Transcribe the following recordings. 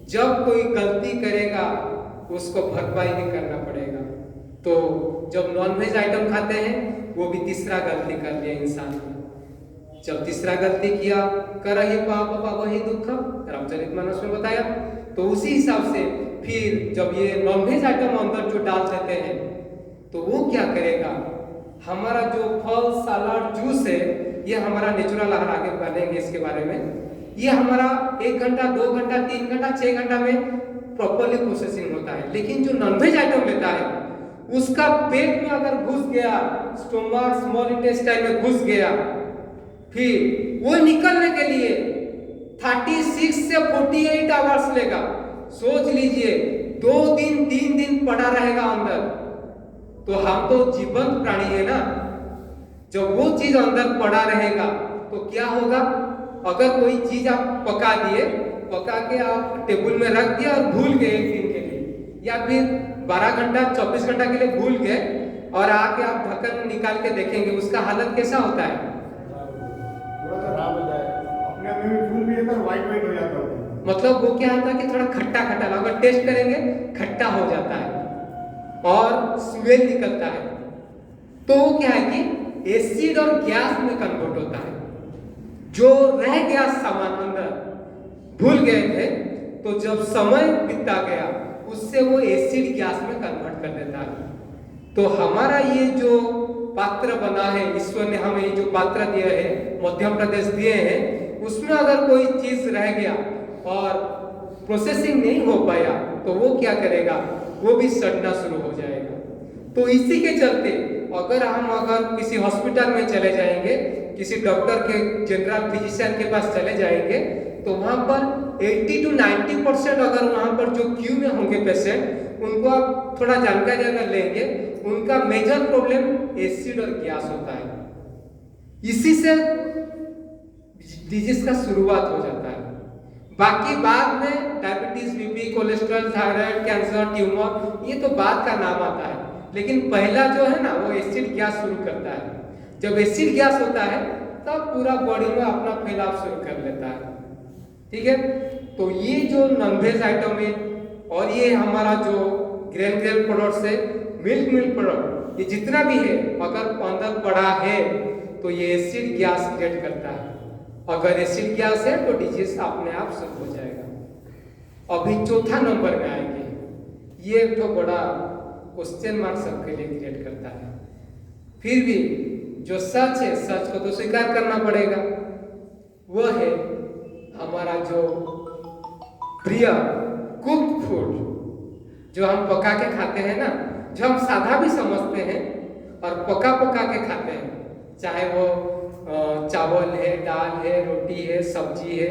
जब कोई गलती करेगा उसको भरपाई भी करना पड़ेगा। तो जब नॉनवेज आइटम खाते हैं वो भी तीसरा गलती कर लिया इंसान ने। जब तीसरा गलती किया करहि पाप वही दुख, रामचरितमानस में बताया। तो उसी हिसाब से फिर जब ये नॉनवेज आइटम अंदर जो डाल देते हैं तो वो क्या करेगा, हमारा जो फल सलाद जूस है ये हमारा नेचुरल आहार, आगे बढ़ेंगे इसके बारे में, ये हमारा 1 घंटा 2 घंटा 3 घंटा 6 घंटा में प्रॉपरली प्रोसेसिंग होता है। लेकिन जो नॉनवेज आइटम लेता है उसका पेट में अगर घुस गया, स्टोमक स्मॉल इंटेस्टाइन में घुस गया, फिर वो निकलने के लिए 36 से 48 आवर्स लेगा। सोच लीजिए 2 दिन 3 दिन पड़ा रहेगा अंदर। तो हम तो जीवंत प्राणी है ना, जब वो चीज अंदर पड़ा रहेगा तो क्या होगा, अगर कोई चीज आप पका दिए, पका के आप टेबल में रख दिया और भूल गए 1 दिन के लिए, या फिर 12 घंटा 24 घंटा के लिए भूल गए और आके आप ढक्कन निकाल के देखेंगे उसका हालत कैसा होता है, खराब हो जाए, अपने आप में फूल भी जाता है, वाइट हो जाता है। मतलब वो क्या होता है कि थोड़ा खट्टा खट्टा, अगर टेस्ट करेंगे खट्टा हो जाता है और स्मेल निकलता है। तो वो क्या है कि एसिड और गैस में कन्वर्ट होता है। जो रह गया सामान अंदर भूल गए थे, तो जब समय बीतता गया उससे वो एसिड गैस में कन्वर्ट कर देता है। तो हमारा ये जो पात्र बना है, ईश्वर ने हमें ये जो पात्र दिया है, मध्य प्रदेश दिए हैं, उसमें अगर कोई चीज रह गया और प्रोसेसिंग नहीं हो पाया तो वो क्या करेगा, वो भी सड़ना शुरू हो जाएगा। तो इसी के चलते अगर किसी हॉस्पिटल में चले जाएंगे, किसी डॉक्टर के जनरल फिजिशियन के पास चले जाएंगे, तो वहां पर 80 to 90% अगर वहां पर जो क्यू में होंगे पेशेंट, उनको आप थोड़ा जानकारी अगर लेंगे, उनका मेजर प्रॉब्लम एसिड और गैस होता है। इसी से डिजीज का शुरुआत हो जाता है। बाकी बाद में diabetes, BP, cholesterol, thyroid, cancer, tumour, ये तो बाद का नाम आता है। लेकिन पहला जो है ना, वो एसिड गैस शुरू करता है। जब एसिड गैस होता है तब पूरा बॉडी में अपना फैलाव शुरू कर लेता है। ठीक है, तो ये जो नॉनवेज आइटम है और ये हमारा जो ग्रेन प्रोडक्ट्स है, मिल्क प्रोडक्ट, ये जितना भी है अगर अंदर पड़ा है तो ये एसिड गैस क्रिएट करता है। अगर एसिड गैस है तो डिजीज अपने आप शुरू हो जाएगा। अभी चौथा नंबर में आएंगे, ये तो बड़ा क्वेश्चन मार्क सबके लिए क्रिएट करता है। फिर भी जो सच है, सच को तो स्वीकार करना पड़ेगा। वो है हमारा जो प्रिय कुक्ड फूड, जो हम पका के खाते हैं ना, जो हम सादा भी समझते हैं और पका के खाते हैं, चाहे वो चावल है, दाल है, रोटी है, सब्जी है,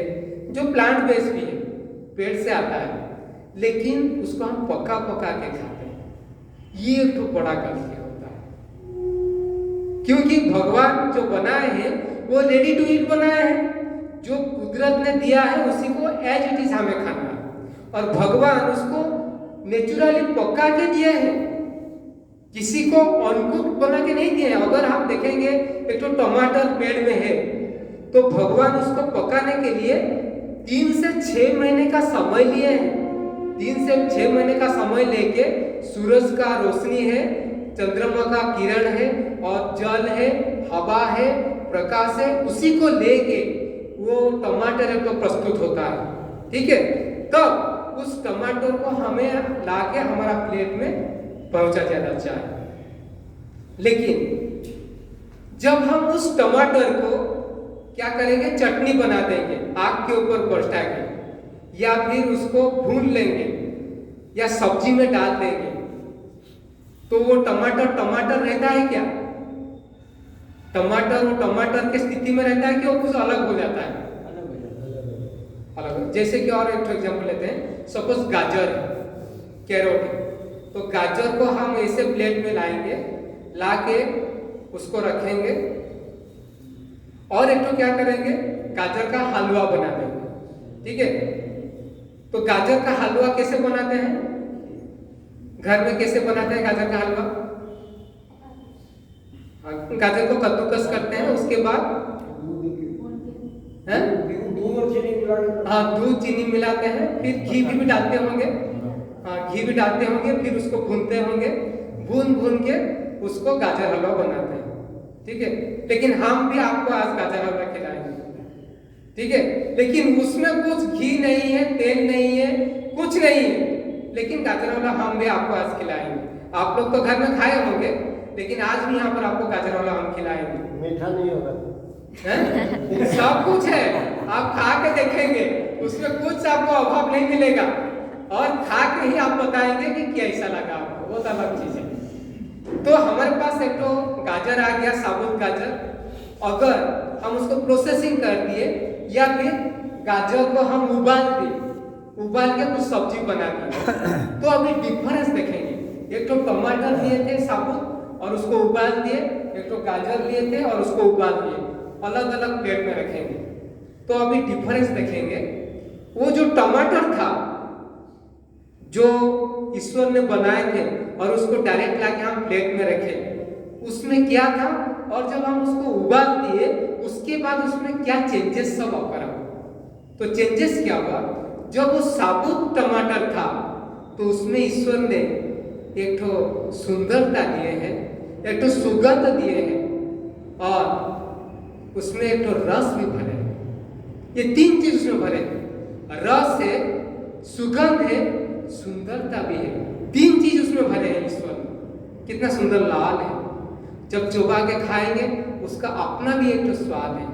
जो प्लांट बेस्ड भी है, पेड़ से आता है, लेकिन उसको हम पका के खाते हैं। ये तो बड़ा गलती होता है, क्योंकि भगवान जो बनाए हैं वो रेडी टू ईट बनाए हैं। जो कुदरत ने दिया है उसी को एज इट इज हमें खाना है, और भगवान उसको नेचुरली पका के दिए हैं, किसी को अनकुक्ड बना के नहीं दिए हैं। अगर हम देखेंगे एक तो टमाटर पेड़ में है, तो भगवान उसको पकाने के लिए 3 से 6 महीने का समय लिए हैं। 3 से 6 महीने का समय लेके सूरज का रोशनी है, चंद्रमा का किरण है, और जल है, हवा है, प्रकाश है, उसी को लेके वो टमाटर एक तो प्रस्तुत होता है। ठीक है, तब उस टमाटर को हमें लाके हमारा प्लेट में पहुंचा जाना चाहिए। लेकिन जब हम उस टमाटर को क्या करेंगे, चटनी बना देंगे आग के ऊपर बरसा के, या फिर उसको भून लेंगे या सब्जी में डाल देंगे, तो वो टमाटर रहता है क्या? टमाटर वो टमाटर की स्थिति में रहता है कि वो कुछ अलग हो जाता है? अलग। जैसे कि और एक एग्जांपल लेते हैं, सपोज गाजर है, कैरोट है, तो गाजर को हम ऐसे प्लेट में लाएंगे, लाके उसको रखेंगे, और एक तो क्या करेंगे, गाजर का हलवा बना देंगे। ठीक है, तो गाजर का हलवा कैसे बनाते हैं, घर में कैसे बनाते हैं गाजर का हलवा? गाजर को कद्दूकस करते हैं, उसके बाद दूध और चीनी मिला के हाँ, दूध चीनी मिलाते हैं, फिर घी भी डालते होंगे। हाँ, घी भी डालते होंगे, फिर उसको भूनते होंगे, भून के उसको गाजर हलवा बनाते हैं। ठीक है, लेकिन हम भी आपको आज गाजर हलवा खिलाएंगे। ठीक है, लेकिन उसमें कुछ घी नहीं है, तेल नहीं है, कुछ नहीं है, लेकिन गाजर हलवा हम भी आपको आज खिलाएंगे। आप लोग तो घर में खाए होंगे, लेकिन आज भी यहाँ पर आपको गाजर हलवा हम खिलाएंगे। मीठा नहीं होगा हैं? सब कुछ है, आप खा के देखेंगे, उसमें कुछ आपको अभाव नहीं मिलेगा, और खा के ही आप बताएंगे कि कैसा लगा आपको, वो तो अलग चीज है। तो हमारे पास एक तो गाजर आ गया, साबुत गाजर। अगर हम उसको प्रोसेसिंग कर दिए या फिर गाजर को हम उबाल के कुछ सब्जी बना दी, तो अभी डिफरेंस देखेंगे। एक तो टमाटर लिए थे साबुत और उसको उबाल दिए, एक तो गाजर लिए थे और उसको उबाल दिए, अलग अलग प्लेट में रखेंगे। तो अभी डिफरेंस देखेंगे। वो जो टमाटर था जो ईश्वर ने बनाए थे और उसको डायरेक्ट लाके हम प्लेट में रखे, उसमें क्या था, और जब हम उसको उबाल दिए उसके बाद उसमें क्या चेंजेस सब ओकर। तो चेंजेस क्या हुआ, जब वो साबुत टमाटर था तो उसमें ईश्वर ने एक तो सुंदरता दिए हैं, एक तो सुगंध दिए हैं, और उसमें एक तो रस भी भरे। ये तीन चीज उसमें भरे, रस है, सुगंध है, सुंदरता भी है। तीन चीज उसमें भरे हैं ईश्वर। कितना सुंदर लाल है, जब चबा के खाएंगे उसका अपना भी एक तो स्वाद है।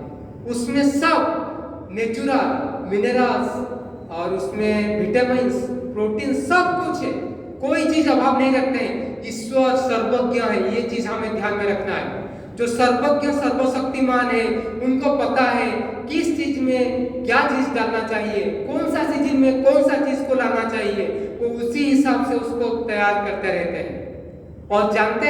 उसमें सब नेचुरल मिनरल्स और उसमें विटामिन, प्रोटीन सब कुछ है, कोई चीज अभाव नहीं रखते हैं। ईश्वर सर्वज्ञ है, ये चीज हमें ध्यान में रखना है। जो सर्वज्ञ सर्वशक्तिमान है, उनको पता है किस चीज में क्या चीज डालना चाहिए, कौन सा सीजन में कौन सा चीज को लाना चाहिए, वो उसी हिसाब से उसको तैयार करते रहते हैं और जानते हैं